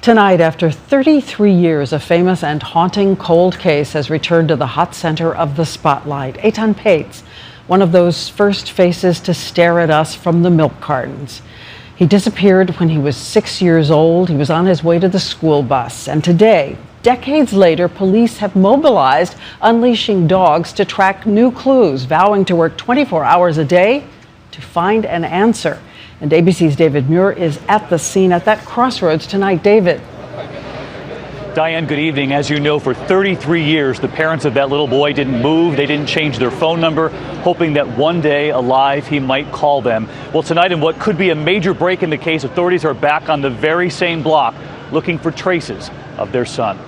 Tonight, after 33 years, a famous and haunting cold case has returned to the hot center of the spotlight. Eitan Pates, one of those first faces to stare at us from the milk cartons. He disappeared when he was 6 years old. He was on his way to the school bus. And today, decades later, police have mobilized, unleashing dogs to track new clues, vowing to work 24 hours a day to find an answer. And ABC's David Muir is at the scene at that crossroads tonight. David. Diane, good evening. As you know, for 33 years, the parents of that little boy didn't move. They didn't change their phone number, hoping that one day alive he might call them. Well, tonight, in what could be a major break in the case, authorities are back on the very same block looking for traces of their son.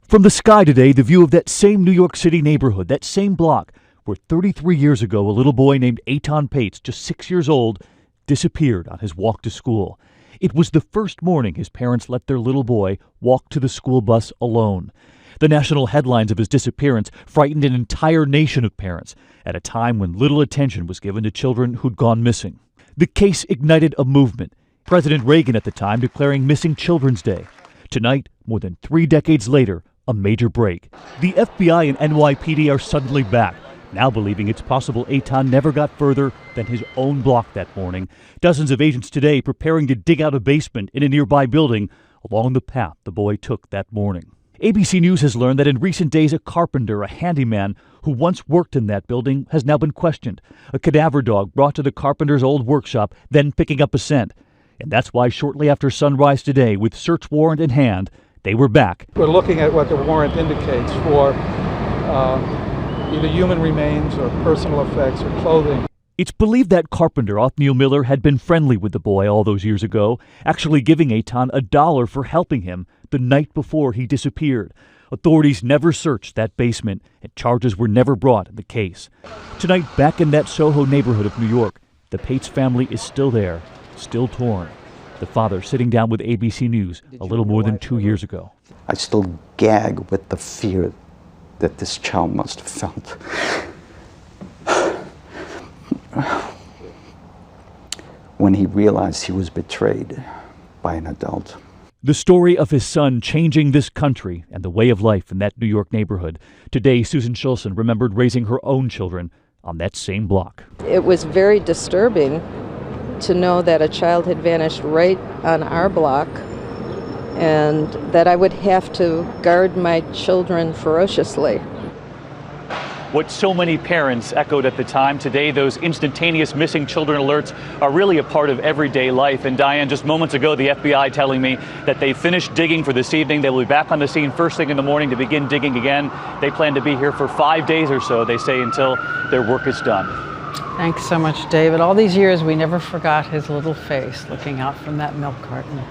From the sky today, the view of that same New York City neighborhood, that same block, where 33 years ago, a little boy named Eitan Pates, just 6 years old, disappeared on his walk to school. It was the first morning his parents let their little boy walk to the school bus alone. The national headlines of his disappearance frightened an entire nation of parents at a time when little attention was given to children who'd gone missing. The case ignited a movement, President Reagan at the time declaring Missing Children's Day. Tonight, more than 3 decades later, a major break. The FBI and NYPD are suddenly back, now believing it's possible Eitan never got further than his own block that morning. Dozens of agents today preparing to dig out a basement in a nearby building along the path the boy took that morning. ABC News has learned that in recent days, a carpenter, a handyman who once worked in that building, has now been questioned. A cadaver dog brought to the carpenter's old workshop, then picking up a scent. And that's why shortly after sunrise today, with search warrant in hand, they were back. We're looking at what the warrant indicates for either human remains or personal effects or clothing. It's believed that carpenter Othniel Miller had been friendly with the boy all those years ago, actually giving Eitan $1 for helping him the night before he disappeared. Authorities never searched that basement, and charges were never brought in the case. Tonight, back in that Soho neighborhood of New York, the Pates family is still there, still torn. The father sitting down with ABC News a little more than 2 years ago. I still gag with the fear that this child must have felt. When he realized he was betrayed by an adult. The story of his son changing this country and the way of life in that New York neighborhood. Today, Susan Schulson remembered raising her own children on that same block. It was very disturbing to know that a child had vanished right on our block and that I would have to guard my children ferociously. What so many parents echoed at the time, today those instantaneous missing children alerts are really a part of everyday life. And Diane, just moments ago, the FBI telling me that they finished digging for this evening. They will be back on the scene first thing in the morning to begin digging again. They plan to be here for 5 days or so, they say, until their work is done. Thanks so much, David. All these years, we never forgot his little face looking out from that milk carton.